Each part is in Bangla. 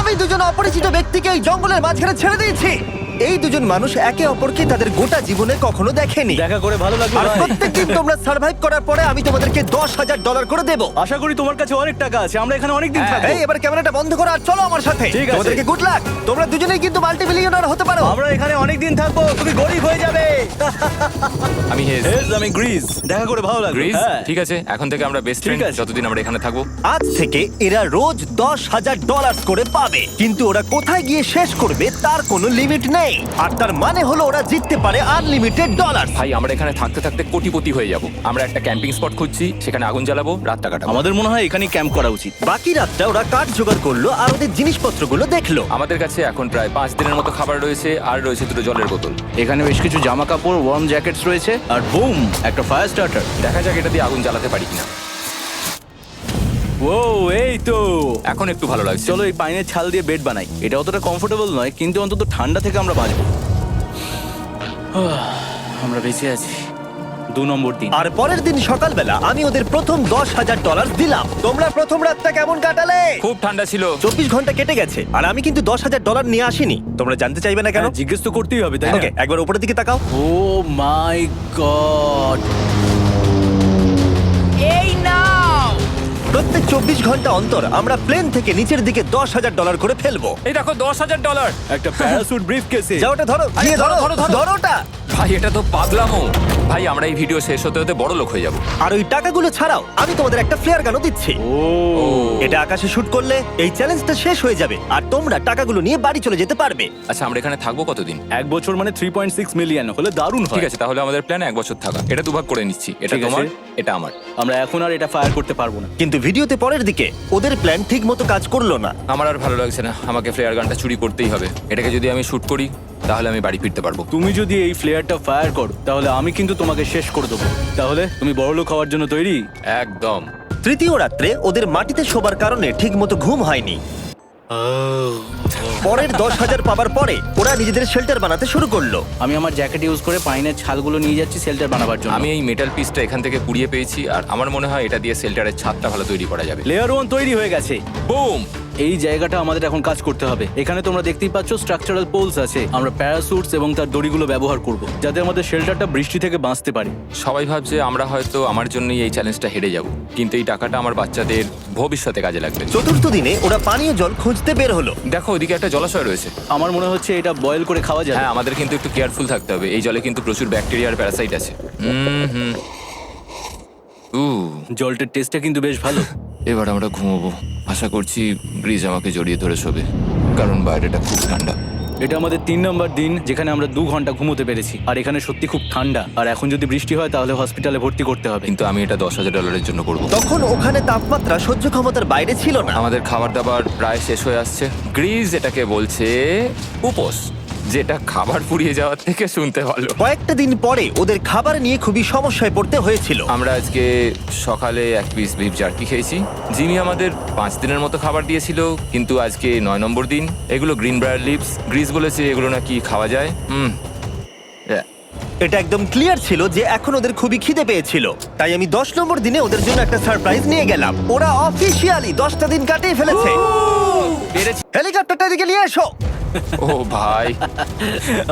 আমি দুজন অপরিচিত ব্যক্তিকে এই জঙ্গলের মাঝখানে ছেড়ে দিয়েছি। এই দুজন মানুষ একে অপরকে তাদের গোটা জীবনে কখনো দেখেনি। দেখা করে ভালো লাগলো আর ভাই। প্রত্যেকদিন তোমরা সার্ভাইভ করার পরে আমি তোমাদেরকে $10,000 করে দেবো। আশা করি তোমার কাছে অনেক টাকা আছে, আমরা এখানে অনেক দিন থাকবো। এই এবার ক্যামেরাটা বন্ধ করো আর চলো আমার সাথে। ঠিক আছে। তোমাদেরকে গুড লাক। তোমরা দুজনেই কিন্তু মাল্টিমিলিয়নার হতে পারো। আমরা এখানে অনেক দিন থাকবো, তুমি গরিব হয়ে যাবে। আমি হেজ। আমি গ্রিস। দেখা করে ভালো লাগলো। গ্রিস হ্যাঁ। ঠিক আছে, এখন থেকে আমরা বেস্ট ফ্রেন্ড, আছে। যতদিন আমরা এখানে থাকবো। আজ থেকে এরা রোজ $10,000 করে পাবে, কিন্তু ওরা কোথায় গিয়ে শেষ করবে তার কোনো লিমিট নেই। আর তার মানে হলো ওরা জিততে পারে আনলিমিটেড ডলার। ভাই আমরা এখানে থাকতে থাকতে কোটিপতি হয়ে যাব। আমরা একটা ক্যাম্পিং স্পট খুঁজছি, সেখানে আগুন জ্বালাবো, রাতটা কাটাবো। আমাদের মনে হয় এখানেই ক্যাম্প করা উচিত। বাকি রাতটা ওরা কাঠ জোগাড় করলো আর ওদের জিনিসপত্রগুলো দেখলো। আমাদের কাছে এখন প্রায় 5 দিনের মতো খাবার রয়েছে, আর রয়েছে 2 জলের বোতল। এখানে বেশ কিছু জামা কাপড়, ওয়ার্ম জ্যাকেটস রয়েছে, আর বুম, একটা ফায়ার স্টার্টার। দেখা যাক এটা দিয়ে আগুন জ্বালাতে পারি কিনা। ও এই তো। এখন একটু ভালো লাগছে। চলো এই পাইনের ছাল দিয়ে বেড বানাই। এটা অতটা কমফোর্টেবল নয়, কিন্তু অন্তত ঠান্ডা থেকে আমরা বাঁচবো। আমরা বেঁচে আছি। 2 নম্বর দিন। আর পরের দিন সকালবেলা আমি ওদের প্রথম $10,000 দিলাম। তোমরা প্রথম রাতটা কেমন কাটালে? খুব ঠান্ডা ছিল। 24 ঘন্টা কেটে গেছে আর আমি কিন্তু $10,000 নিয়ে আসিনি। তোমরা জানতে চাইবে না কেন? হ্যাঁ, জিজ্ঞেস তো করতেই হবে, তাই না? ওকে, একবার উপরের দিকে তাকাও। ও মাই গড। প্রত্যেক 24 ঘন্টা অন্তর আমরা প্লেন থেকে নিচের দিকে $10,000 করে ফেলবো। এই দেখো $10,000। একটা প্যারাসুট ব্রিফকেসে। যাও ওটা ধরো, আরে গিয়ে ধরো, ধরো, ধরো, ধরো। ধরো ওটা। ভাই এটা তো পাগলামো। ভাই আমরা এই ভিডিও শেষ হতে হতে বড় লোক হয়ে যাব। আর ওই টাকাগুলো ছাড়াও আমি তোমাদের একটা ফ্লেয়ার গানও দিচ্ছি। ও এটা আকাশে শুট করলে এই চ্যালেঞ্জটা শেষ হয়ে যাবে আর তোমরা টাকাগুলো নিয়ে বাড়ি চলে যেতে পারবে। আচ্ছা আমরা এখানে থাকবো কতদিন? 1 বছর মানে 3.6 মিলিয়ন হলে দারুণ হয়। ঠিক আছে, তাহলে আমাদের প্ল্যান 1 বছর থাকা। এটা দুভাগ করে নিচ্ছি, এটা ঠিক আছে। তোমার, এটা আমার। আমরা এখন আর এটা ফায়ার করতে পারবো না। কিন্তু ভিডিওতে পরের দিকে ওদের প্ল্যান ঠিক মতো কাজ করলো না। আমার আর ভালো লাগছে না, আমাকে ফ্লেয়ার গানটা চুরি করতেই হবে। এটাকে যদি আমি শুট করি তাহলে আমি বাড়ি ফিরতে পারবো। তুমি যদি এই ফ্লেয়ারটা ফায়ার করো তাহলে আমি কিন্তু তোমাকে শেষ করে দেবো। তাহলে তুমি বড়লোক হওয়ার জন্য তৈরি? একদম। তৃতীয় রাত্রে ওদের মাটিতে শোবার কারণে ঠিক মতো ঘুম হয়নি। পরের 10,000 পাবার পরে ওরা নিজেদের শেল্টার বানাতে শুরু করলো। আমি আমার জ্যাকেট ইউজ করে পাইনের ছালগুলো নিয়ে যাচ্ছি শেল্টার বানাবার জন্য। আমি এই মেটাল পিসটা এখান থেকে কুড়িয়ে পেয়েছি, আর আমার মনে হয় এটা দিয়ে শেল্টারের ছাদটা ভালো তৈরি করা যাবে। লেয়ার 1 তৈরি হয়ে গেছে। বুম। এই জায়গাটা আমাদের এখন কাজ করতে হবে। এখানে তোমরা দেখতেই পাচ্ছ স্ট্রাকচারাল পোলস আছে। আমরা প্যারাসুটস এবং তার দড়িগুলো ব্যবহার করব যাতে আমাদের শেল্টারটা বৃষ্টি থেকে বাঁচতে পারে। সবাই ভাবছে আমরা হয়তো আমার জন্যই এই চ্যালেঞ্জটা হেরে যাব, কিন্তু এই টাকাটা আমার বাচ্চাদের ভবিষ্যতে কাজে লাগবে। চতুর্থ দিনে ওরা পানীয় জল খুঁজতে বের হলো। দেখো ওদিকে একটা জলাশয় রয়েছে। আমার মনে হচ্ছে এটা বয়েল করে খাওয়া যাবে। হ্যাঁ, আমাদের কিন্তু একটু কেয়ারফুল থাকতে হবে। এই জলে কিন্তু প্রচুর ব্যাকটেরিয়া আর প্যারাসাইট আছে। হুম। জলটার টেস্টটা কিন্তু বেশ ভালো। এবার আমরা ঘুমোবো। আশা করছি ব্রিজ আমাকে জড়িয়ে ধরে শোবে, কারণ বাইরেটা খুব ঠান্ডা। এটা আমাদের 3 নম্বর দিন যেখানে আমরা 2 ঘন্টা ঘুমোতে পেরেছি। আর এখানে সত্যি খুব ঠান্ডা। আর এখন যদি বৃষ্টি হয় তাহলে হসপিটালে ভর্তি করতে হবে। কিন্তু আমি এটা $10,000 জন্য করব। তখন ওখানে তাপমাত্রা সহ্য ক্ষমতার বাইরে ছিল না। আমাদের খাবার দাবার প্রায় শেষ হয়ে আসছে। গ্রিজ এটাকে বলছে উপোস, যেটা খাবার পুড়িয়ে যাওয়ার থেকে শুনতে ভালো। কয়েকটা দিন পরে ওদের খাবার নিয়ে খুবই সমস্যায় পড়তে হয়েছিল। আমরা আজকে সকালে 1 পিস বিফ জার্কি খেয়েছি। জিমি আমাদের 5 দিনের মতো খাবার দিয়েছিল, কিন্তু আজকে 9 নম্বর দিন। এগুলো গ্রিন ব্রায়ার লিভস। গ্রিজ বলেছে এগুলো নাকি খাওয়া যায়। এটা একদম ক্লিয়ার ছিল যে এখন ওদের খুবই খিদে পেয়েছিল। তাই আমি 10 নম্বর দিনে ওদের জন্য একটা সারপ্রাইজ নিয়ে গেলাম। ওরা অফিসিয়ালি 10টা দিন কাটিয়ে ফেলেছে। হেলিকপ্টারটা এদিকে নিয়ে এসো। ও ভাই,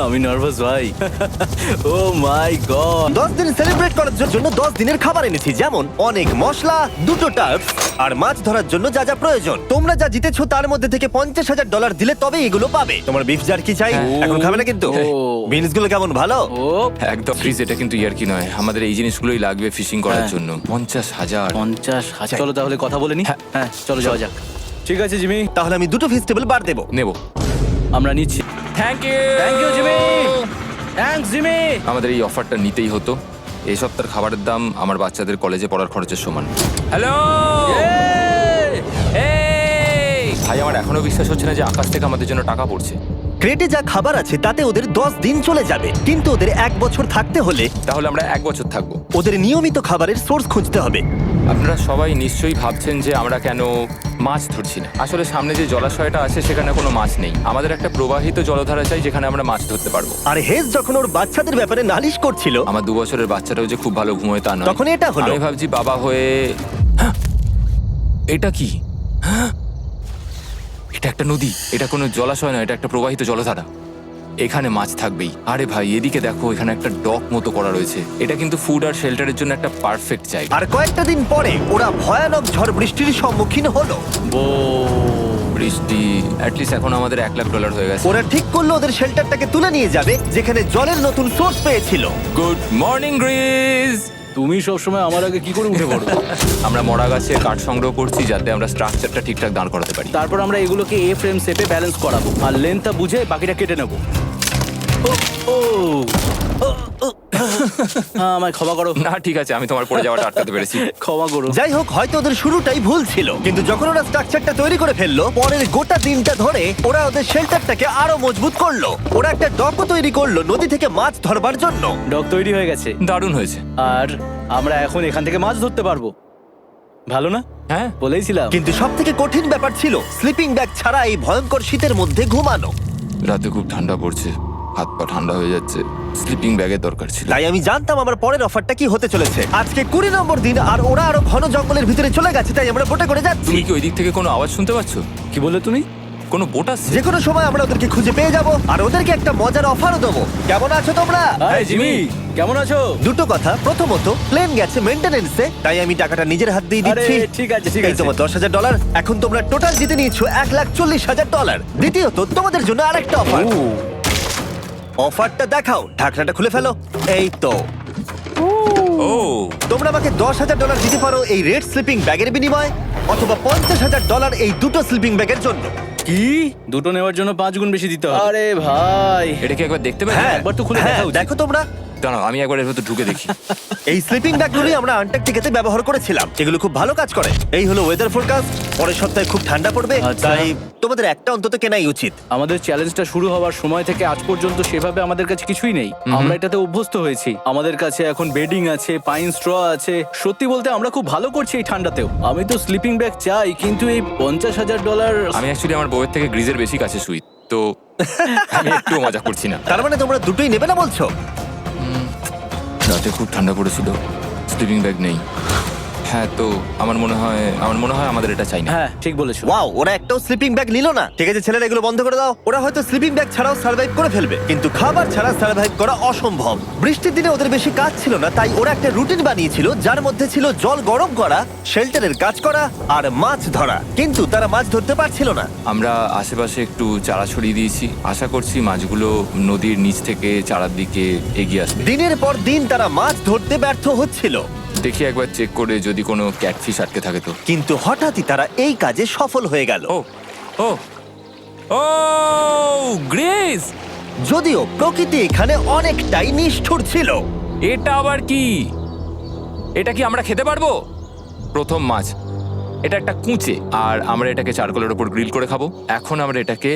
আমি নার্ভাস ভাই। ও মাই গড। 10 দিন সেলিব্রেট করার জন্য 10 দিনের খাবার এনেছি, যেমন অনেক মশলা, 2টো টার্ফ আর মাছ ধরার জন্য যা যা প্রয়োজন। তোমরা যা জিতেছো তার মধ্যে থেকে $50,000 দিলে তবে এগুলো পাবে। তোমার বিফ জার্কি চাই? এখন খাবে না কিন্তু। ও। বিনস গুলো কেমন ভালো? ও একদম। গ্রিজ এটা কিন্তু ইয়ার্কি নয়, আমাদের এই জিনিসগুলোই লাগবে ফিশিং করার হ্যাঁ। জন্য। 50,000। 50,000। চলো তাহলে কথা বলে নি। হ্যাঁ চলো যাওয়া যাক। ঠিক আছে জিমি, তাহলে আমি 2টো ভেজিটেবল বার দেবো। নেব। আমরা নিচ্ছি। Thank you. Thank you Jimmy. Thanks Jimmy. আমাদের এই অফারটা নিতেই হতো। এই সপ্তাহের খাবারের দাম আমার বাচ্চাদের কলেজে পড়ার খরচের সমান। হ্যালো ভাই, আমার এখনো বিশ্বাস হচ্ছে না যে আকাশ থেকে আমাদের জন্য টাকা পড়ছে। ক্রেটে যা খাবার আছে তাতে ওদের 10 দিন চলে যাবে, কিন্তু ওদের 1 বছর থাকতে হলে তাহলে আমরা 1 বছর থাকবো। ওদের নিয়মিত খাবারের সোর্স খুঁজতে হবে। আপনারা সবাই নিশ্চয়ই ভাবছেন যে আমরা কেন মাছ ধরছি না। আসলে সামনে যে জলাশয়টা আছে সেখানে কোনো মাছ নেই। আমাদের একটা প্রবাহিত জলধারা চাই যেখানে আমরা মাছ ধরতে পারবো। আর হেজ যখন ওর বাচ্চাদের ব্যাপারে নালিশ করছিল, আমার 2 বছরের বাচ্চাটাও যে খুব ভালো ঘুমোয় তা নয়। তখন এটা হলো। আমি ভাবছি বাবা হয়ে এটা কি? এটা একটা নদী, এটা কোনো জলাশয় নয়, এটা একটা প্রবাহিত জলধারা। এখানে মাছ থাকবেই। আরে ভাই, এদিকে দেখো, এখানে একটা ডক মতো করা রয়েছে। এটা কিন্তু ফুড আর শেল্টারের জন্য একটা পারফেক্ট জায়গা। আর কয়েকটা দিন পরে ওরা ভয়ানক ঝড় বৃষ্টির সম্মুখীন হলো। বৃষ্টি অ্যাটলিস্ট এখন আমাদের $1,00,000 হয়ে গেছে। ওরা ঠিক করলো ওদের শেল্টারটাকে তুলে নিয়ে যাবে, যেখানে জলের নতুন সোর্স পেয়েছিল। Good morning Greece. তুমি সবসময় আমার আগে কি করে উঠে পড়ো? আমরা মরা গাছে কাঠ সংগ্রহ করছি যাতে আমরা স্ট্রাকচারটা ঠিকঠাক দাঁড় করাতে পারি। তারপর আমরা এগুলোকে এ ফ্রেম শেপে ব্যালেন্স করাবো আর লেন্থটা বুঝে বাকিটা কেটে নেবো। আমায় ক্ষমা করো। না ঠিক আছে, আমি তোমার পড়ে যাওয়াটা আটকাতে পেরেছি। ক্ষমা করো। যাই হোক, হয়তো ওদের শুরুটাই ভুল ছিল, কিন্তু যখন ওরা স্ট্রাকচারটা তৈরি করে ফেললো, পরের গোটা দিনটা ধরে ওরা ওদের শেল্টারটাকে আরো মজবুত করলো। ওরা একটা ডকও তৈরি করলো নদী থেকে মাছ ধরবার জন্য। ডক তৈরি হয়ে গেছে দারুণ হয়েছে। আর আমরা এখন এখান থেকে মাছ ধরতে পারবো। ভালো না? হ্যাঁ, বলেইছিলাম। কিন্তু সব থেকে কঠিন ব্যাপার ছিল স্লিপিং ব্যাগ ছাড়া এই ভয়ঙ্কর শীতের মধ্যে ঘুমানো। রাতে খুব ঠান্ডা পড়ছে, হাত পা ঠান্ডা হয়ে যাচ্ছে। স্লিপিং ব্যাগের দরকার ছিল। তাই আমি জানতাম আমার পরের অফারটা কি হতে চলেছে। আজকে 20 নম্বর দিন, আর ওরা আরো ঘন জঙ্গলের ভিতরে চলে গেছে, তাই আমরা বোটে করে যাচ্ছি। তুমি কি ওই দিক থেকে কোনো আওয়াজ শুনতে পাচ্ছ? কি বললে তুমি? কোনো বোট আসছে? যে কোনো সময় আমরা ওদেরকে খুঁজে পেয়ে যাব, আর ওদেরকে একটা মজার অফারও দেবো। কেমন আছো তোমরা? আরে জিমি, কেমন আছো? দুটো কথা, প্রথমত প্লেন গেছে মেইনটেনেন্সে, তাই আমি টাকাটা নিজের হাত দিয়ে আরে দিচ্ছি। ঠিক আছে ঠিক এই আছে। তোমার $10,000। এখন তোমরা টোটাল জিতে নিয়েছো $1,40,000। দ্বিতীয়ত তোমাদের জন্য আরেকটা অফার। অফারটা দেখাও, ঢাকনাটা খুলে ফেলো। এই তো, ও তোমরা আমাকে $10,000 দিতে পারো এই রেড স্লিপিং ব্যাগের বিনিময়ে, অথবা $50,000 এই দুটো স্লিপিং ব্যাগের জন্য। কি? দুটো নেওয়ার জন্য 5 গুণ বেশি দিতে হবে? আরে ভাই, এটা কি একবার দেখতে পারি? হ্যাঁ, একবার তো খুলে হ্যাঁ, দেখা উচিত। দেখো তোমরা। দাঁড়াও, আমি একবার এর ভেতর ঢুকে দেখি। এই স্লিপিং ব্যাগগুলি আমরা আন্টার্কটিকাতে ব্যবহার করেছিলাম, এগুলো খুব ভালো কাজ করে। এই হলো ওয়েদার ফোরকাস্ট, পরের সপ্তাহে খুব ঠান্ডা পড়বে, আচ্ছা। তাই তোমাদের একটা অন্তত কেনাই উচিত। আমাদের চ্যালেঞ্জটা শুরু হওয়ার সময় থেকে আজ পর্যন্ত সেভাবে আমাদের কাছে কিছুই নেই। আমরা এটাতে অভ্যস্ত হয়েছি। আমাদের কাছে এখন বেডিং আছে, পাইন স্ট্র আছে। সত্যি বলতে আমরা খুব ভালো করছি এই ঠান্ডাতেও। আমি তো স্লিপিং ব্যাগ চাই, কিন্তু এই $50,000। আমি অ্যাকচুয়ালি আমার বউয়ের থেকে গ্রিজের বেশি কাছে শুই, তো আমি একটু মজা করছি না। তার মানে তোমরা দুটোই নেবে না বলছো? রাতে খুব ঠান্ডা পড়েছিল, স্লিপিং ব্যাগ নেই। হ্যাঁ, তো আমার মনে হয় আমাদের এটা চাই না। হ্যাঁ ঠিক বলেছো। ওয়াও, ওরা একটাও স্লিপিং ব্যাগ নিল না। ঠিক আছে ছেলেরা, এগুলো বন্ধ করে দাও। ওরা হয়তো স্লিপিং ব্যাগ ছাড়াও সার্ভাইভ করে ফেলবে, কিন্তু খাবার ছাড়া সার্ভাইভ করা অসম্ভব। বৃষ্টির দিনে ওদের বেশি কাজ ছিল না, তাই ওরা একটা রুটিন বানিয়েছিল যার মধ্যে ছিল জল গরম করা, শেল্টারের কাজ করা আর মাছ ধরা। কিন্তু তারা মাছ ধরতে পারছিল না। আমরা আশেপাশে একটু চারা ছড়িয়ে দিয়েছি, আশা করছি মাছগুলো নদীর নিচ থেকে চারার দিকে এগিয়ে আসবে। দিনের পর দিন তারা মাছ ধরতে ব্যর্থ হচ্ছিল, দেখি একবার চেক করে যদি কোনো ক্যাটফিশ আটকে থাকে তো। কিন্তু হঠাৎই তারা এই কাজে সফল হয়ে গেল। ও ও ও গ্রেস, যদিও প্রকৃতি এখানে অনেকটাই নিষ্ঠুর ছিল। এটা আবার কি? এটা কি আমরা খেতে পারবো? প্রথম মাছ, এটা একটা কুঁচে, আর আমরা এটাকে চারকোলের ওপর গ্রিল করে খাবো। এখন আমরা এটাকে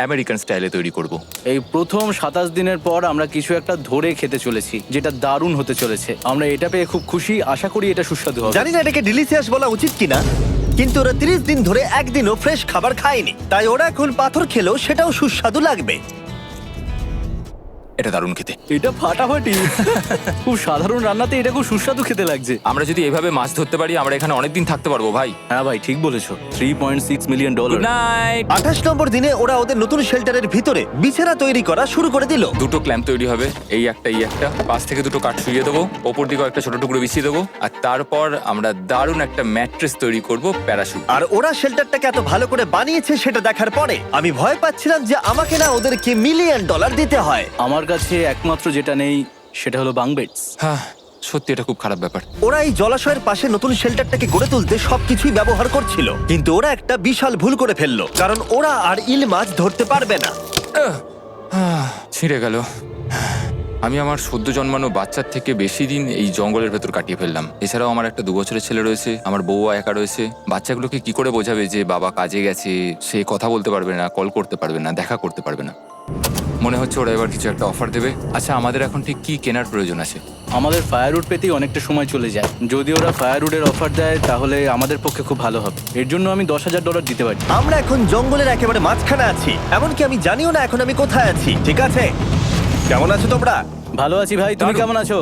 আমেরিকান স্টাইলে তৈরি করব। এই প্রথম 27 দিনের পর আমরা কিছু একটা ধরে খেতে চলেছি, যেটা দারুণ হতে চলেছে। আমরা এটা পেয়ে খুব খুশি, আশা করি এটা সুস্বাদু হবে। জানি না এটাকে ডিলিশিয়াস বলা উচিত কিনা, কিন্তু ওরা 30 দিন ধরে একদিনও ফ্রেশ খাবার খায়নি, তাই ওরা এখন পাথর খেলেও সেটাও সুস্বাদু লাগবে। এটা দারুণ খেতে। এটা ফাটাফাটি। খুব সাধারণ রান্নাতে এটা খুব সুস্বাদু খেতে লাগছে। আমরা যদি এভাবে মাছ ধরতে পারি, আমরা এখানে অনেকদিন থাকতে পারবো ভাই। হ্যাঁ ভাই ঠিক বলেছো। $3.6 মিলিয়ন। Good night. 28 নম্বর দিনে ওরা ওদের নতুন শেল্টারের ভিতরে বিছানা তৈরি করা শুরু করে দিল। দুটো ক্ল্যাম্প তৈরি হবে, এই একটা পাশ থেকে দুটো কাঠ শুইয়ে দেবো, ওপর দিকেও একটা ছোট টুকরো বিছিয়ে দেবো, আর তারপর আমরা দারুণ একটা ম্যাট্রেস তৈরি করব, প্যারাশুট। আর ওরা শেল্টারটাকে এত ভালো করে বানিয়েছে সেটা দেখার পরে আমি ভয় পাচ্ছিলাম যে আমাকে না ওদেরকে $1 মিলিয়ন দিতে হয়। আমার কাছে একমাত্র যেটা নেই সেটা হলো বাঙ্ক বেডস। হ্যাঁ, সত্যি এটা খুব খারাপ ব্যাপার। ওরা এই জলাশয়ের পাশে নতুন শেল্টারটাকে গড়ে তুলতে সবকিছুই ব্যবহার করছিল, কিন্তু ওরা একটা বিশাল ভুল করে ফেললো, কারণ ওরা আর ইল মাছ ধরতে পারবে না। ছিঁড়ে গেল। আমি আমার সদ্য জন্মানো বাচ্চার থেকে বেশি দিন এই জঙ্গলের ভেতর কাটিয়ে ফেললাম। এছাড়াও আমার একটা 2 বছরের ছেলে রয়েছে, আমার বউ একা রয়েছে। বাচ্চাগুলোকে কি করে বোঝাবে যে বাবা কাজে গেছে? সে কথা বলতে পারবে না, কল করতে পারবে না, দেখা করতে পারবে না। মনে হচ্ছে ওরা এবার কিছু একটা অফার দেবে। আচ্ছা, আমাদের এখন ঠিক কি কেনার প্রয়োজন আছে? আমাদের ফায়ারউড পেতেই অনেকটা সময় চলে যায়। যদি ওরা ফায়ারউডের অফার দেয় তাহলে আমাদের পক্ষে খুব ভালো হবে। এর জন্য আমি $10,000 দিতে পারি। আমরা এখন জঙ্গলের একেবারে মাঝখানে আছি, এমনকি আমি জানিও না এখন আমি কোথায় আছি। ঠিক আছে, কেমন আছো তোমরা? ভালো আছি ভাই, তুমি দারুণ। কেমন আছো?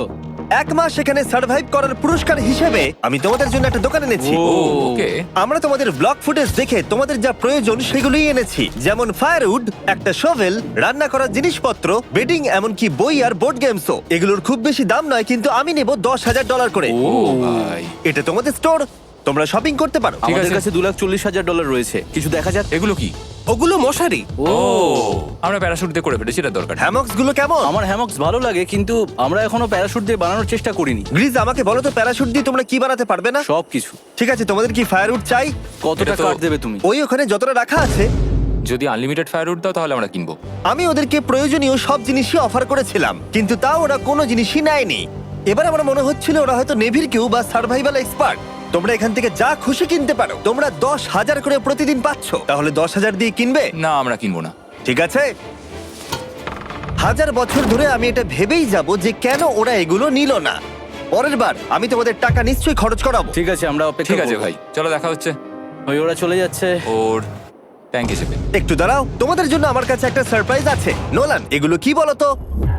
1 মাস এখানে সার্ভাইভ করার পুরস্কার হিসেবে আমি তোমাদের জন্য একটা দোকান এনেছি ও। ওকে আমরা তোমাদের ব্লগ ফুটেজ দেখে তোমাদের যা প্রয়োজন সেগুলোই এনেছি, যেমন ফায়ারউড, একটা শোভেল, রান্না করার জিনিসপত্র, বেডিং, এমনকি বই আর বোর্ড গেমসও। এগুলোর খুব বেশি দাম নয়, কিন্তু আমি নেব $10,000 করে। ও ভাই, এটা তোমাদের স্টোর, তোমরা শপিং করতে পারো। ঠিক আমাদের আছে। কাছে $2,40,000 রয়েছে, কিছু দেখা যাক। এগুলো কি? ওগুলো মশারি। ও আমরা প্যারাশুট দিয়ে করে ফেলেছি, এটা দরকার নেই। হ্যামক্স গুলো কেমন? আমার হ্যামক্স ভালো লাগে, কিন্তু আমরা এখনো প্যারাশুট দিয়ে বানানোর চেষ্টা করিনি। গ্রিজ, আমাকে বলো তো, প্যারাশুট দিয়ে তোমরা কি বানাতে পারবে না? সবকিছু। ঠিক আছে, তোমাদের কি ফায়ারউড চাই? কতটা এটা তো- কাট দেবে তুমি? ওই ওখানে যতটা রাখা আছে। যদি আনলিমিটেড ফায়ারউড দাও তাহলে আমরা কিনবো। আমি ওদেরকে প্রয়োজনীয় সব জিনিসই অফার করেছিলাম, কিন্তু তাও ওরা কোনো জিনিসই নেয়নি। এবার আমার মনে হচ্ছিল ওরা হয়তো নেভির কেউ বা সার্ভাইভাল এক্সপার্ট। তোমরা এখান থেকে যা খুশি কিনতে পারো। তোমরা 10,000 করে প্রতিদিন পাচ্ছ, তাহলে 10,000 দিয়ে কিনবে? না, আমরা কিনবো না। ঠিক আছে। 1000 বছর ধরে আমি এটা ভেবেই যাব যে কেন ওরা এগুলো নিল না। পরের বার আমি তোমাদের টাকা নিশ্চয়ই খরচ করাবো। ঠিক আছে, আমরা অপেক্ষা ঠিক আছে করব। ভাই, চলো দেখা হচ্ছে। ওই ওরা চলে যাচ্ছে। ওর ট্যাঙ্ক হিসেবে। একটু দাঁড়াও, তোমাদের জন্য আমার কাছে একটা সারপ্রাইজ আছে। নোলান, এগুলো কি বলো তো?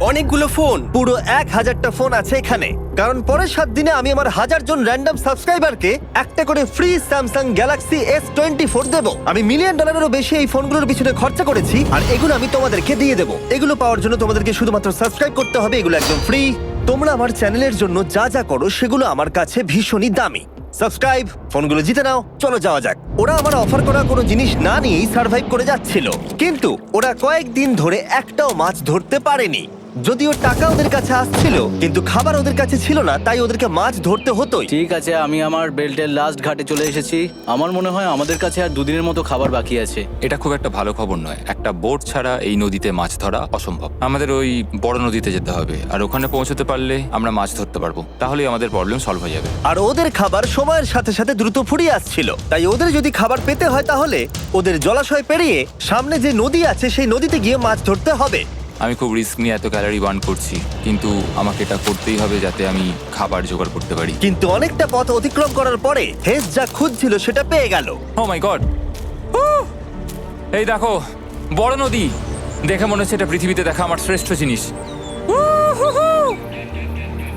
অনেকগুলো ফোন। পুরো 1000টা ফোন আছে এখানে, কারণ পরের 7 দিনে আমি আমার 1000 জন র্যান্ডম সাবস্ক্রাইবারকে একটা করে ফ্রি স্যামসাং গ্যালাক্সি S24 দেবো। আমি $1 মিলিয়নেরও বেশি এই ফোনগুলোর পিছনে খরচা করেছি, আর এগুলো আমি তোমাদেরকে দিয়ে দেবো। এগুলো পাওয়ার জন্য তোমাদেরকে শুধুমাত্র সাবস্ক্রাইব করতে হবে, এগুলো একদম ফ্রি। তোমরা আমার চ্যানেলের জন্য যা যা করো সেগুলো আমার কাছে ভীষণই দামি। সাবস্ক্রাইব, ফোনগুলো জিতে নাও, চলো যাওয়া যাক। ওরা আমার অফার করা কোনো জিনিস না নিয়েই সার্ভাইভ করে যাচ্ছিল, কিন্তু ওরা কয়েকদিন ধরে একটাও মাছ ধরতে পারেনি। যদিও টাকা ওদের কাছে আসছিল, কিন্তু খাবার ওদের কাছে ছিল না, তাই ওদেরকে মাছ ধরতে হতোই। ঠিক আছে, আমি আমার বেল্টের লাস্ট ঘাটে চলে এসেছি। আমার মনে হয় আমাদের কাছে আর 2 দিনের মতো খাবার বাকি আছে। এটা খুব একটা ভালো খবর নয়। একটা বোট ছাড়া এই নদীতে মাছ ধরা অসম্ভব। আমাদের ওই বড় নদীতে যেতে হবে, আর ওখানে পৌঁছতে পারলে আমরা মাছ ধরতে পারবো। তাহলেই আমাদের প্রবলেম সলভ হয়ে যাবে। আর ওদের খাবার সময়ের সাথে সাথে দ্রুত ফুরিয়ে আসছিল, তাই ওদের যদি খাবার পেতে হয় তাহলে ওদের জলাশয় পেরিয়ে সামনে যে নদী আছে সেই নদীতে গিয়ে মাছ ধরতে হবে। আমি খুব রিস্ক নিয়ে এত ক্যালোরি বার্ন করছি, কিন্তু আমাকে এটা করতেই হবে যাতে আমি খাবার জোগাড় করতে পারি। কিন্তু অনেকটা পথ অতিক্রম করার পরে হেস যা খুঁজছিল সেটা পেয়ে গেল। ও মাই গড, এই দেখো বড় নদী। দেখে মনে হচ্ছে এটা পৃথিবীতে দেখা আমার শ্রেষ্ঠ জিনিস।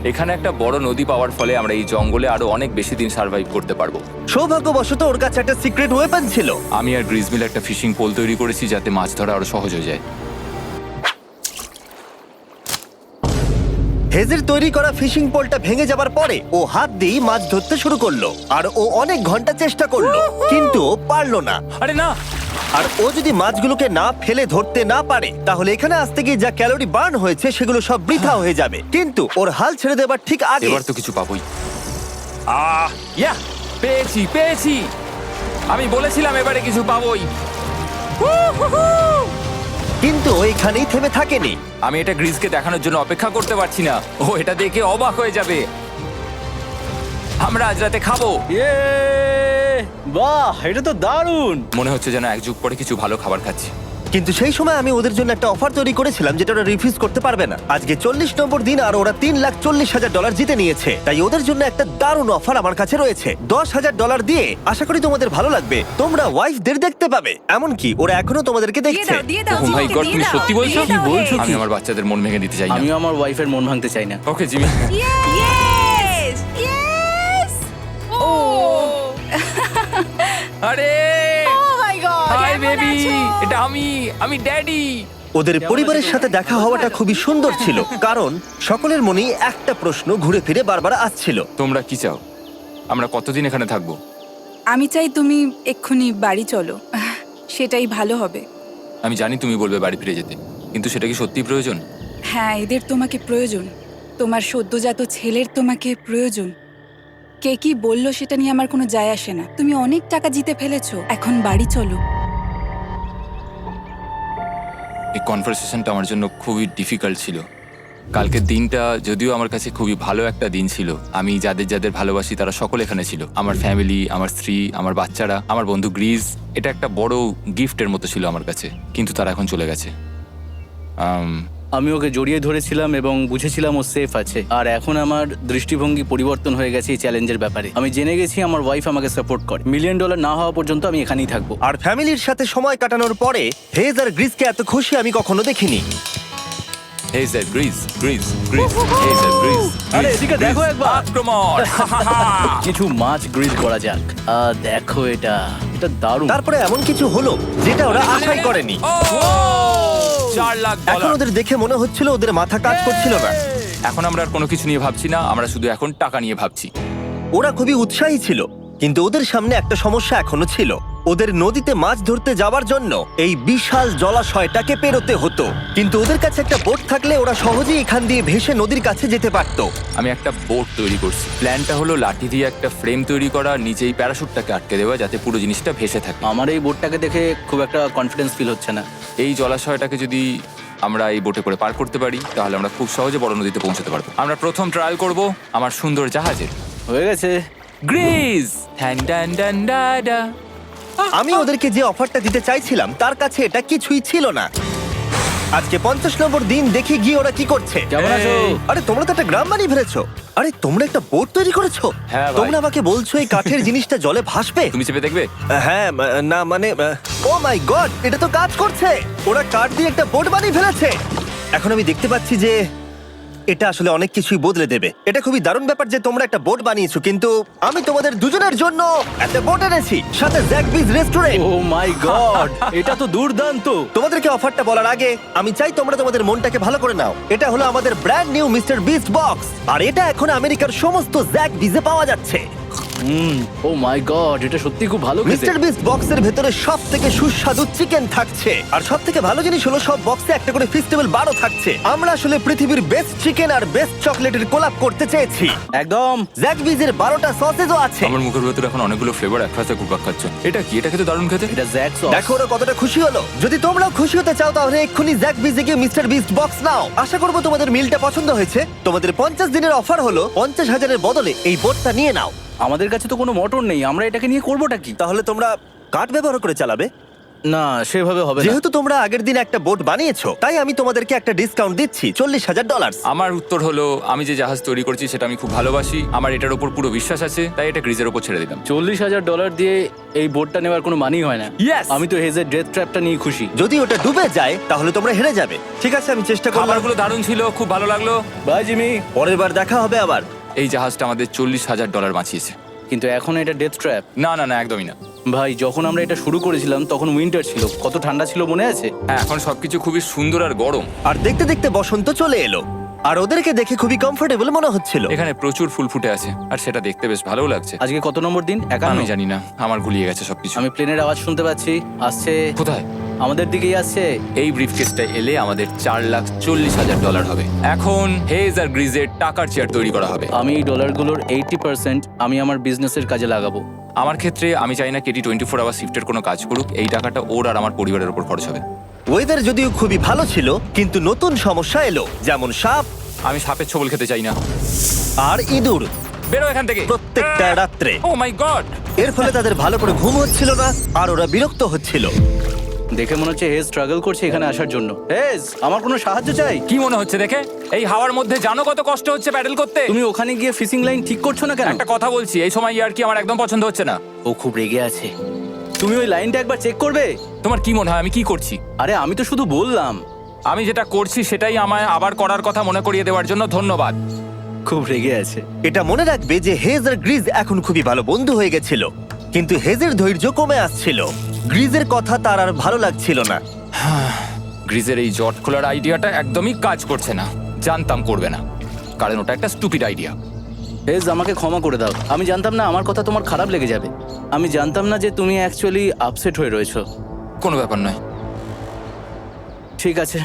এখানে একটা বড় নদী পাওয়ার ফলে আমরা এই জঙ্গলে আরো অনেক বেশি দিন সার্ভাইভ করতে পারবো। সৌভাগ্যবশত ওর কাছে একটা সিক্রেট ওয়েপন ছিল। আমি আর গ্রিজমিল একটা ফিশিং পোল তৈরি করেছি যাতে মাছ ধরা আরো সহজ হয়ে যায়। হেজের তৈরি করা ফিশিং পোলটা ভেঙে যাবার পরে ও হাত দিয়ে মাছ ধরতে শুরু করলো, আর ও অনেক ঘন্টা চেষ্টা করলো, কিন্তু ও পারলো না। আরে না, আর ও যদি মাছগুলোকে না ফেলে ধরতে না পারে তাহলে এখানে আসতে গিয়ে যা ক্যালোরি বার্ন হয়েছে সেগুলো সব বৃথা হয়ে যাবে। কিন্তু ওর হাল ছেড়ে দেবার ঠিক আগে এবার তো কিছু পাবোই। ইয়া, পেয়েছি পেয়েছি। আমি বলেছিলাম এবারে কিছু পাবোই। কিন্তু ও এখানেই থেমে থাকেনি। আমি এটা গ্রিজকে দেখানোর জন্য অপেক্ষা করতে পারছি না। ও এটা দেখে অবাক হয়ে যাবে। আমরা আজ রাতে খাবো। ইয়ে, বাহ, এটা তো দারুণ। মনে হচ্ছে যেন এক যুগ পরে কিছু ভালো খাবার খাচ্ছি। কিন্তু সেই সময় আমি ওদের জন্য একটা অফার তৈরি করেছিলাম যেটা ওরা রিফিউজ করতে পারবে না। আজকে 40 নম্বর দিন আর ওরা $3,40,000 জিতে নিয়েছে, তাই ওদের জন্য একটা দারুণ অফার আমার কাছে রয়েছে। $10,000 দিয়ে আশা করি তোমাদের ভালো লাগবে। তোমরা ওয়াইফদের দেখতে পাবে, এমনকি ওরা এখনো তোমাদেরকে দেখছে। ও মাই গড, তুমি সত্যি বলছো? কি বলছো? আমি আমার বাচ্চাদের মন ভেঙে দিতে চাই না। আমিও আমার ওয়াইফের মন ভাঙতে চাই না। Okay Jimmy. Yes! Yes! Oh! আরে Oh my God! হাই কেমন বেবি, আছো? এটা আমি ড্যাডি। ওদের পরিবারের সাথে দেখা হওয়াটা খুবই সুন্দর ছিল, কারণ সকলের মনেই একটা প্রশ্ন ঘুরে ফিরে বারবার আসছিল। তোমরা কি চাও? আমরা কতদিন এখানে থাকবো? আমি চাই তুমি এক্ষুনি বাড়ি চলো, সেটাই ভালো হবে। আমি জানি তুমি বলবে বাড়ি ফিরে যেতে, কিন্তু সেটা কি সত্যি প্রয়োজন? হ্যাঁ, এদের তোমাকে প্রয়োজন। তোমার সদ্যজাত ছেলের তোমাকে প্রয়োজন। কে কি বললো সেটা নিয়ে আমার কোনো যায় আসে না। তুমি অনেক টাকা জিতে ফেলেছো, এখন বাড়ি চলো। এই কনভারসেশনটা আমার জন্য খুবই ডিফিকাল্ট ছিল। কালকের দিনটা যদিও আমার কাছে খুবই ভালো একটা দিন ছিল। আমি যাদের যাদের ভালোবাসি তারা সকলে এখানে ছিল। আমার ফ্যামিলি, আমার স্ত্রী, আমার বাচ্চারা, আমার বন্ধু গ্রিজ। এটা একটা বড় গিফটের মতো ছিল আমার কাছে, কিন্তু তারা এখন চলে গেছে। আমি ওকে জড়িয়ে ধরেছিলাম এবং বুঝেছিলাম ও সেফ আছে। আর এখন আমার দৃষ্টিভঙ্গি পরিবর্তন হয়ে গেছে এই চ্যালেঞ্জের ব্যাপারে। আমি জেনে গেছি আমার ওয়াইফ আমাকে সাপোর্ট করে। $1 মিলিয়ন না হওয়া পর্যন্ত আমি এখানেই থাকবো। আর ফ্যামিলির সাথে সময় কাটানোর পরে হেজ আর গ্রিসকে এত খুশি আমি কখনো দেখিনি। হেজার গ্রিজ গ্রিজ গ্রিজ হেজার গ্রিজ আরে এদিকে দেখো একবার। আক্রমণ কিছু মাছ গ্রিল করা যাক দেখো এটা দারুণ। তারপরে এমন কিছু হলো যেটা ওরা আশাই করেনি। ও 4 লাখ এখন ডলার ওদের দেখে মনে হচ্ছিল ওদের মাথা কাজ করছিল না। এখন আমরা আর কোনো কিছু নিয়ে ভাবছি না, আমরা শুধু এখন টাকা নিয়ে ভাবছি। ওরা খুবই উৎসাহী ছিল, কিন্তু ওদের সামনে একটা সমস্যা এখনো ছিল। ওদের নদীতে মাছ ধরতে যাওয়ার জন্য এই বিশাল জলাশয়টাকে পেরোতে হতো, কিন্তু ওদের কাছে একটা বোট থাকলে ওরা সহজেই এখান দিয়ে ভেসে নদীর কাছে যেতে পারতো। আমি একটা বোট তৈরি করছি। প্ল্যানটা হলো লাঠি দিয়ে একটা ফ্রেম তৈরি করা, নিচেই প্যারাশুটটাকে আটকে দেওয়া, যাতে পুরো জিনিসটা ভেসে থাকে। আমার এই বোটটাকে দেখে খুব একটা কনফিডেন্স ফিল হচ্ছে না। এই জলাশয়টাকে যদি আমরা এই বোটে করে পার করতে পারি, তাহলে আমরা খুব সহজে বড় নদীতে পৌঁছতে পারবো। আমরা প্রথম ট্রায়াল করব আমার সুন্দর জাহাজের। হয়ে গেছে। গ্রিজ ঠ্যান ট্যান ট্যান ডাডা। আমি ওদেরকে যে অফারটা দিতে চাইছিলাম তার কাছে এটা কিছুই ছিল না। আজকে 50 নম্বর দিন, দেখি গিয়ে ওরা কি করছে। কেমন আছো? আরে তোমরা তো একটা গ্রাম বানিয়ে ফেলেছো। আরে তোমরা একটা বোট তৈরি করেছো? হ্যাঁ ভাই। তোমরা আমাকে বলছো এই কাঠের জিনিসটা জলে ভাসবে? তুমি চেপে দেখবে? হ্যাঁ, না মানে, ও মাই গড, এটা তো কাজ করছে। ওরা কাঠ দিয়ে একটা বোট বানিয়ে ফেলেছে। এখন আমি দেখতে পাচ্ছি যে এটা আসলে অনেক কিছুই বদলে দেবে। এটা খুবই দারুণ ব্যাপার যে তোমরা একটা বোট বানিয়েছো, কিন্তু আমি তোমাদের দুজনের জন্য একটা বোট এনেছি, সাথে জ্যাকবিজ রেস্টুরেন্ট। ও মাই গড, এটা তো দুর্দান্ত। তোমাদেরকে অফারটা বলার আগে আমি চাই তোমরা তোমাদের মনটাকে ভালো করে নাও। এটা হলো আমাদের brand new Mister Beast box, আর এটা এখন আমেরিকার সমস্ত জ্যাকবিজে পাওয়া যাচ্ছে। ও মাই গড, এটা সত্যি খুব ভালো খেতে। মিস্টার বিস্ট বক্সের ভেতরে সব থেকে সুস্বাদু চিকেন থাকছে, আর সব থেকে ভালো জিনিস হলো সব বক্সে একটা করে ফেস্টিভ্যাল বারও থাকছে। আমরা আসলে পৃথিবীর বেস্ট চিকেন আর বেস্ট চকলেটের কোলাপ করতে চেয়েছি। একদম। জ্যাকবিজের 12টা সসেজও আছে। আমার মুখের ভেতরে এখন অনেকগুলো ফ্লেভার একসাথে ঘুরপাক খাচ্ছে। এটা কি? এটা খেতে দারুণ খেতে। এটা জ্যাক সস। দেখো ওরা কতটা খুশি হলো। যদি তোমরাও খুশি হতে চাও তাহলে এক্ষুনি জ্যাকবিজে গিয়ে মিস্টার বিস্ট বক্স নাও। আশা করবো তোমাদের মিলটা পছন্দ হয়েছে। তোমাদের 50 দিনের অফার হলো 50,000-এর বদলে এই বোটটা নিয়ে নাও। আমাদের কাছে তো কোনো মোটর নেই, আমরা এটাকে নিয়ে করবোটা কি? তাহলে তোমরা কাঠ ব্যবহার করে চালাবে? না, সেভাবে হবে না। যেহেতু তোমরা আগের দিন একটা বোট বানিয়েছো, তাই আমি তোমাদেরকে একটা ডিসকাউন্ট দিচ্ছি, $40,000। আমার উত্তর হলো, আমি যে জাহাজ তৈরি করছি সেটা আমি খুব ভালোবাসি, আমার এটার উপর পুরো বিশ্বাস আছে, তাই এটা গ্রিজের উপর ছেড়ে দিলাম। $40,000 দিয়ে এই বোটটা নেওয়ার কোনো মানেই হয় না। Yes! আমি তো হেজের ডেথ ট্র্যাপটা নিয়ে খুশি। যদি ওটা ডুবে যায় তাহলে তোমরা হেরে যাবে। ঠিক আছে, আমি চেষ্টা করলাম। খাবারগুলো দারুণ ছিল, খুব ভালো লাগলো। Bye Jimmy. পরের বার দেখা হবে আবার। এই জাহাজটা আমাদের $40,000 বাঁচিয়েছে। কিন্তু এখন এটা ডেথ ট্র্যাপ। না না না, একদমই না। ভাই, যখন আমরা এটা শুরু করেছিলাম তখন উইন্টার ছিল, কত ঠান্ডা ছিল মনে আছে? হ্যাঁ, এখন সবকিছু খুবই সুন্দর আর গরম। আর দেখতে দেখতে বসন্ত চলে এলো, আর ওদেরকে দেখে খুবই কমফোর্টেবল মনে হচ্ছিল। এখানে প্রচুর ফুল ফুটে আছে, আর সেটা দেখতে বেশ ভালো লাগছে। আজকে কত নম্বর দিন? 51। আমি জানি না, আমার গুলিয়ে গেছে সবকিছু। আমি প্লেনের আওয়াজ শুনতে পাচ্ছি, আসছে। কোথায়? আমাদের দিকেই আসছে। এই ব্রিফকেসটা এলে আমাদের $4,40,000 হবে। এখন হেজ আর গ্রিজের টাকার চেয়ার তৈরি করা হবে। আমি এই ডলারগুলোর 80% আমি আমার বিজনেসের কাজে লাগাবো। আমার ক্ষেত্রে আমি চাই না কেটি 24 আওয়ার শিফটের কোনো কাজ করুক। এই টাকাটা ওর আর আমার পরিবারের উপর খরচ হবে। ওয়েদার যদিও খুবই ভালো ছিল, কিন্তু নতুন সমস্যা এলো, যেমন সাপ আমি সাপের ছবল খেতে চাই না। আর ইঁদুর বেরো এখান থেকে প্রত্যেকটা রাত্রে। ও মাই গড! এর ফলে তাদের ভালো করে ঘুম হচ্ছিল না, আর ওরা বিরক্ত হচ্ছিল। দেখে মনে হচ্ছে হেজ স্ট্রাগল করছে এখানে আসার জন্য। হেজ, আমার কোনো সাহায্য চাই? কি মনে হচ্ছে দেখে? এই হাওয়ার মধ্যে জানো কত কষ্ট হচ্ছে প্যাডেল করতে? তুমি ওখানে গিয়ে ফিশিং লাইন ঠিক করছো না কেন? একটা কথা বলছি, এই সময় ইয়ার কি আমার একদম পছন্দ হচ্ছে না। ও খুব রেগে আছে। তুমি ওই লাইনটা একবার চেক করবে? তোমার কি মনে হয় আমি কি করছি? আরে আমি তো শুধু বললাম। আমি যেটা করছি সেটাই আমায় আবার করার কথা মনে করিয়ে দেওয়ার জন্য ধন্যবাদ। খুব রেগে আছে। এটা মনে রাখবে যে হেজ আর গ্রিজ এখন খুবই ভালো বন্ধু হয়ে গেছিল, কিন্তু হেজের ধৈর্য কমে আসছিল। গ্রিজের কথা তার আর ভালো লাগছিল না। গ্রিজের এই জট খোলার আইডিয়াটা একদমই কাজ করছে না। জানতাম করবে না, কারণ ওটা একটা স্টুপিড আইডিয়া। হেজ, আমাকে ক্ষমা করে দাও। আমি জানতাম না আমার কথা তোমার খারাপ লেগে যাবে। আমি জানতাম না যে তুমি অ্যাকচুয়ালি আপসেট হয়ে রয়েছো। কোনো ব্যাপার নয়। ঠিক আছে।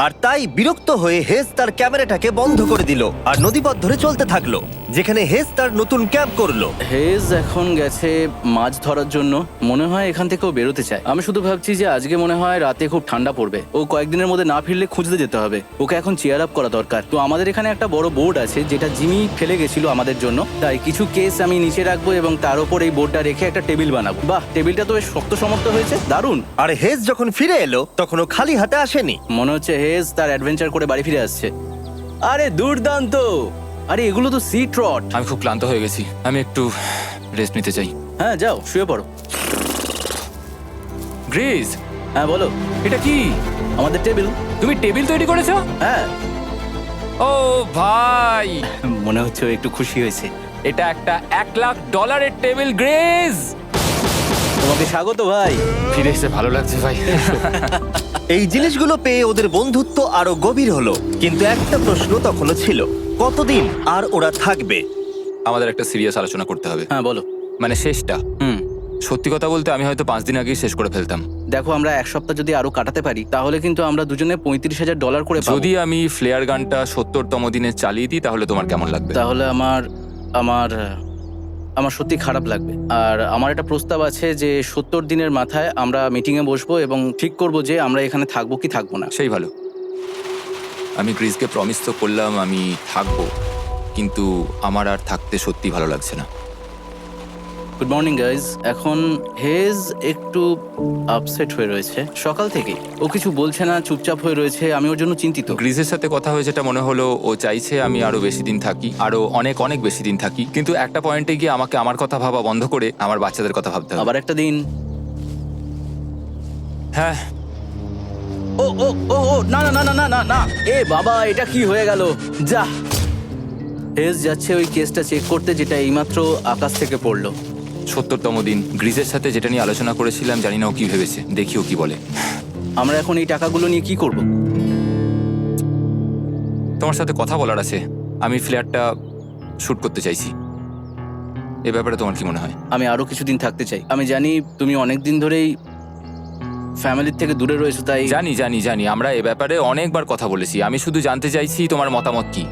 আর তাই বিরক্ত হয়ে হেজ তার ক্যামেরাটাকে বন্ধ করে দিল আর নদীপথ ধরে চলতে থাকলো, যেখানে হেজ তার নতুন ক্যাম্প করলো। হেজ এখন গেছে মাছ ধরার জন্য। মনে হয় এখান থেকেও বেরোতে চায়। আমি শুধু ভাবছি যে আজকে মনে হয় রাতে খুব ঠান্ডা পড়বে। ও কয়েকদিনের মধ্যে না ফিরলে খুঁজতে যেতে হবে। ওকে এখন চিয়ার আপ করা দরকার। তো আমাদের এখানে একটা বড় বোর্ড আছে যেটা জিমি ফেলে গেছিল আমাদের জন্য। তাই কিছু কেস আমি নিচে রাখবো এবং তার উপর এই বোর্ডটা রেখে একটা টেবিল বানাবো। বাহ, টেবিলটা তো বেশ শক্ত সমর্থ হয়েছে, দারুণ। আর হেজ যখন ফিরে এলো তখন ও খালি হাতে আসেনি। মনে হচ্ছে হেজ তার অ্যাডভেঞ্চার করে বাড়ি ফিরে আসছে। আরে দুর্দান্ত! আরে এগুলো তো সি ট্রট। আমি খুব ক্লান্ত হয়ে গেছি, আমি একটু রেস্ট নিতে চাই। হ্যাঁ, যাও শুয়ে পড়ো। গ্রিজ, হ্যাঁ বলো। এটা কি? আমাদের টেবিল। তুমি টেবিল তৈরি করেছো? হ্যাঁ, ও ভাই, মনে হচ্ছে ও একটু খুশি হয়েছে। এটা একটা $1,00,000 টেবিল, গ্রেজ। তোমাকে স্বাগত ভাই। ফিরে এসে ভালো লাগছে ভাই। এই জিনিসগুলো পেয়ে ওদের বন্ধুত্ব আরো গভীর হলো, কিন্তু একটা প্রশ্ন তখনও ছিল, কতদিন আর ওরা থাকবে? আমাদের একটা সিরিয়াস আলোচনা করতে হবে, হ্যাঁ বলো। মানে শেষটা। হুম, সত্যি কথা বলতে আমি হয়তো 5 দিন আগেই শেষ করে ফেলতাম। দেখো আমরা 1 সপ্তাহ যদি আরো কাটাতে পারি তাহলে কিন্তু আমরা দুজনে $35,000 করে পাবো। যদি আমি ফ্লেয়ার গানটা 70তম দিনে চালিয়ে দিই তাহলে তোমার কেমন লাগবে? তাহলে আমার আমার আমার সত্যি খারাপ লাগবে। আর আমার একটা প্রস্তাব আছে যে 70 দিনের মাথায় আমরা মিটিংয়ে বসবো এবং ঠিক করব যে আমরা এখানে থাকবো কি থাকবো না। সেই ভালো। আমি গ্রিসকে প্রমিস তো করলাম আমি থাকবো, কিন্তু আমার আর থাকতে সত্যি ভালো লাগছে না। Good morning guys. এখন হেজ একটু আপসেট হয়ে রয়েছে সকাল থেকেই। ও কিছু বলছে না, চুপচাপ হয়ে রয়েছে। আমি ওর জন্য চিন্তিত। গ্রিসের সাথে কথা হয়ে যেটা মনে হলো, ও চাইছে আমি আরো বেশি দিন থাকি, আরো অনেক অনেক বেশি দিন থাকি, কিন্তু একটা পয়েন্টে গিয়ে আমাকে আমার কথা ভাবা বন্ধ করে আমার বাচ্চাদের কথা ভাবতে হবে। আবার একটা দিন। হ্যাঁ, ও ও ও ও না না না না না না না, এ বাবা, এটা কি হয়ে গেল? যা, হেজ যাচ্ছে ওই কেসটা চেক করতে যেটা এইমাত্র আকাশ থেকে পড়লো। 70তম দিন। গ্রিসের সাথে যেটা নিয়ে আলোচনা করেছিলাম, জানি না ও কি ভেবেছে, দেখি ও কি বলে। আমরা এখন এই টাকাগুলো নিয়ে কি করব? তোমার সাথে কথা বলার আছে। আমি ফ্ল্যাটটা শুট করতে চাইছি। এ ব্যাপারে তোমার কি মনে হয়? আমি আরো কিছুদিন থাকতে চাই। আমি জানি তুমি অনেক দিন ধরেই ফ্যামিলির থেকে দূরে রয়েছো, তাই জানি জানি জানি, আমরা এ ব্যাপারে অনেকবার কথা বলেছি। আমি শুধু জানতে চাইছি তোমার মতামত কি,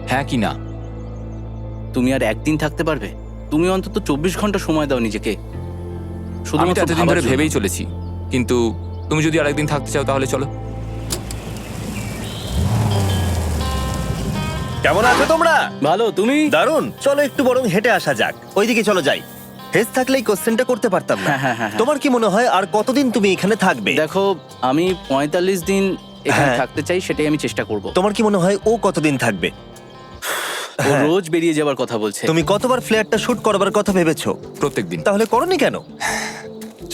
হ্যাঁ কি না। তুমি আর একদিন থাকতে পারবে? তুমি অন্তত 24 ঘন্টা সময় দাও নিজেকে। আমি তো শুধুমাত্র এতদিন ভাবার ধরে জন্য। ভেবেই চলেছি, কিন্তু তুমি যদি আরেকদিন থাকতে চাও তাহলে চলো। কেমন আছো তোমরা? ভালো, তুমি? দারুণ। চলো একটু বরং হেঁটে আসা যাক, ওইদিকে চলো যাই। হেজ থাকলেই কোশ্চেনটা করতে পারতাম না। হ্যাঁ, হ্যাঁ, হ্যাঁ, হ্যাঁ। তোমার কি মনে হয় আর কতদিন তুমি এখানে থাকবে? দেখো, আমি 45 দিন এখানে হ্যাঁ। থাকতে চাই, সেটাই আমি চেষ্টা করব। তোমার কি মনে হয় ও কতদিন থাকবে? ও রোজ বেরিয়ে যাবার কথা বলছে। তুমি কতবার ফ্ল্যাটটা শুট করবার কথা ভেবেছো? প্রত্যেকদিন। তাহলে করনি কেন?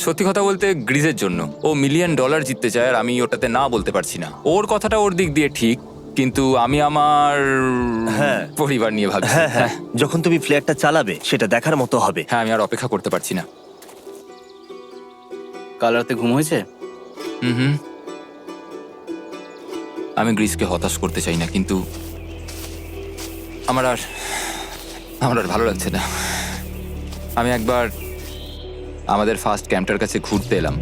সত্যি কথা বলতে গ্রিজের জন্য। ও $1,000,000 জিততে চায় আর আমি ওটাতে না বলতে পারছি না। ওর কথাটা ওর দিক দিয়ে ঠিক, কিন্তু আমি আমার হ্যাঁ। পরিবার নিয়ে ভাবছি। হ্যাঁ হ্যাঁ, যখন তুমি ফ্ল্যাটটা চালাবে সেটা দেখার মতো হবে। হ্যাঁ, আমি আর অপেক্ষা করতে পারছি না। কাল রাতে ঘুম হয়েছে? হুম। আমি গ্রিসকে হতাশ করতে চাই না, কিন্তু আমার আর ভালো লাগছে না। আমি একবার আমাদের ফার্স্ট ক্যাম্পটার কাছে ঘুরতে এলাম,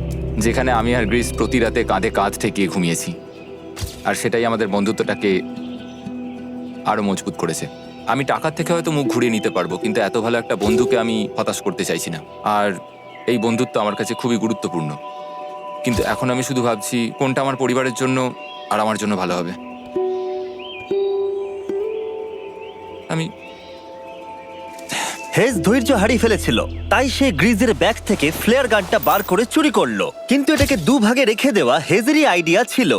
যেখানে আমি আর গ্রিস প্রতি রাতে কাঁধে কাঁধ ঠেকিয়ে ঘুমিয়েছি, আর সেটাই আমাদের বন্ধুত্বটাকে আরো মজবুত করেছে। আমি টাকার থেকে হয়তো মুখ ঘুরিয়ে নিতে পারবো, কিন্তু এত ভালো একটা বন্ধুকে আমি হতাশ করতে চাইছি না। আর এই বন্ধুত্ব আমার কাছে খুবই গুরুত্বপূর্ণ, কিন্তু এখন আমি শুধু ভাবছি কোনটা আমার পরিবারের জন্য আর আমার জন্য ভালো হবে। আমি হেজ ধৈর্য হারিয়ে ফেলেছিল, তাই সে গ্রিজের ব্যাগ থেকে ফ্লেয়ার গানটা বার করে চুরি করলো। কিন্তু এটাকে দুভাগে রেখে দেওয়া হেজেরই আইডিয়া ছিল।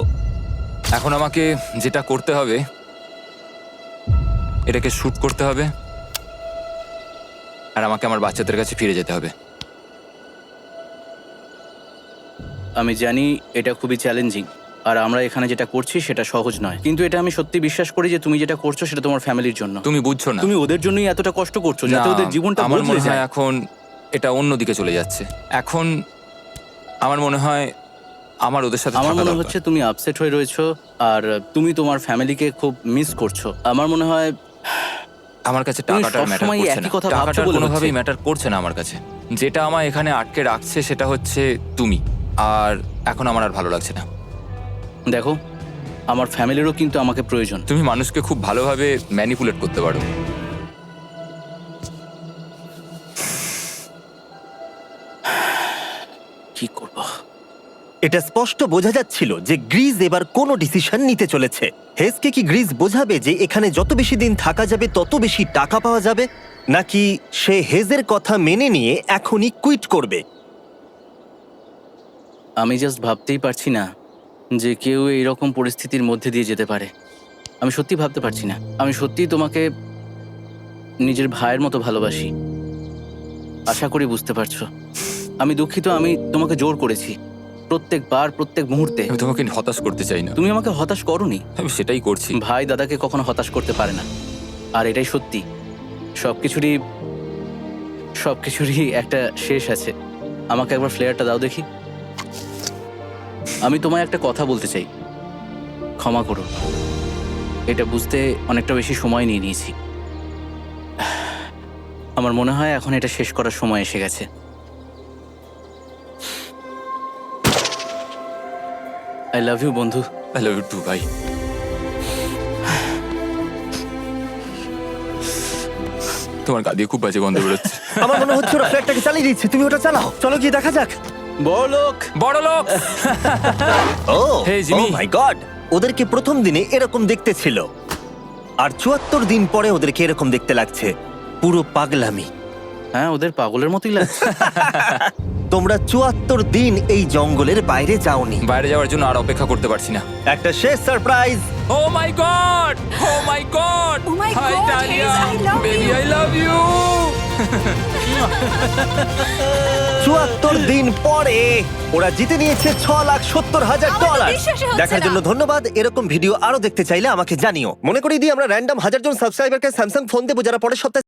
এখন আমাকে যেটা করতে হবে, এটাকে শুট করতে হবে, আর আমাকে আমার বাচ্চাদের কাছে ফিরে যেতে হবে। আমি জানি এটা খুবই চ্যালেঞ্জিং, আর আমরা এখানে যেটা করছি সেটা সহজ নয়, কিন্তু এটা আমি সত্যি বিশ্বাস করি যে তুমি যেটা করছো সেটা তোমার ফ্যামিলির জন্য। তুমি বুঝছো না, তুমি ওদের জন্যই এতটা কষ্ট করছো যাতে না, ওদের জীবনটা আমার বদলে মনে হয় যায়। এখন এটা অন্যদিকে চলে যাচ্ছে। এখন আমার মনে হয় আমার ওদের সাথে আমার থাকা মনে দরকার। হচ্ছে তুমি আপসেট হয়ে রয়েছো, আর তুমি তোমার ফ্যামিলিকে খুব মিস করছো। আমার মনে হয় আমার কাছে তুমি টাকাটা ম্যাটার সবসময় করছে একই না। কথা ভাবছো টাকাটা বলে কোনোভাবেই হচ্ছে। ম্যাটার করছে না আমার কাছে। যেটা আমায় এখানে আটকে রাখছে সেটা হচ্ছে তুমি, আর এখন আমার আর ভালো লাগছে না। দেখো, আমার ফ্যামিলিরও কিন্তু আমাকে প্রয়োজন। তুমি মানুষকে খুব ভালোভাবে ম্যানিপুলেট করতে পারো। কি করব? এটা স্পষ্ট বোঝা যাচ্ছিল যে গ্রিজ এবার কোনো ডিসিশন নিতে চলেছে। হেজকে কি গ্রিজ বোঝাবে যে এখানে যত বেশি দিন থাকা যাবে তত বেশি টাকা পাওয়া যাবে, নাকি সে হেজের কথা মেনে নিয়ে এখনই কুইট করবে? আমি জাস্ট ভাবতেই পারছি না যে কেউ এইরকম পরিস্থিতির মধ্যে দিয়ে যেতে পারে। আমি সত্যি ভাবতে পারছি না। আমি সত্যিই তোমাকে নিজের ভাইয়ের মতো ভালোবাসি। আশা করি বুঝতে পারছো। আমি দুঃখিত, আমি তোমাকে জোর করেছি। প্রত্যেকবার, প্রত্যেক মুহূর্তে। আমি তোমাকে হতাশ করতে চাই না, তুমি আমাকে হতাশ করোনি। আমি সেটাই করছি। ভাই দাদাকে কখনো হতাশ করতে পারে না, আর এটাই সত্যি। সবকিছুরই একটা শেষ আছে। আমাকে একবার ফ্লেয়ারটা দাও দেখি। আমি তোমায় একটা কথা বলতে চাই, ক্ষমা করো, এটা বুঝতে অনেকটা বেশি সময় নিয়ে নিয়েছি। আমার মনে হয় এখন এটা শেষ করার সময় এসে গেছে। আই লাভ ইউ বন্ধু। আই লাভ ইউ টু ভাই। তোমার গা দিয়ে খুব বাজে গন্ধ বেরোচ্ছে। আমার মনে হচ্ছে ওরা ফ্ল্যাটটাকে চালিয়ে দিচ্ছে, তুমি ওটা চালাও। চলো গিয়ে দেখা যাক। বড়লোক। বড় লোক। ও Hey, Jimmy. মাই গড, ওদেরকে প্রথম দিনে এরকম দেখতে ছিল, আর ৭৪ দিন পরে ওদেরকে এরকম দেখতে লাগছে। পুরো পাগলামি। হ্যাঁ, ওদের পাগলের মতোই লাগছে। তোমরা ৭৪ দিন এই জঙ্গলের বাইরে যাওনি। বাইরে যাওয়ার জন্য আর অপেক্ষা করতে পারছি না। একটা শেষ surprise. Oh my God, oh my God, Oh my hi God, Dahlia, Hayes, I love baby you. I love you. ৭৪ দিন পরে ওরা জিতে নিয়েছে $৬,৭০,০০০। আমার তো বিশ্বাসই হচ্ছে দেখার না। জন্য ধন্যবাদ। এরকম ভিডিও আরো দেখতে চাইলে আমাকে জানিও। মনে করিয়ে দিই, আমরা র্যান্ডম 1000 জন সাবস্ক্রাইবারকে স্যামসাং ফোন দেবো যারা পরের সপ্তাহে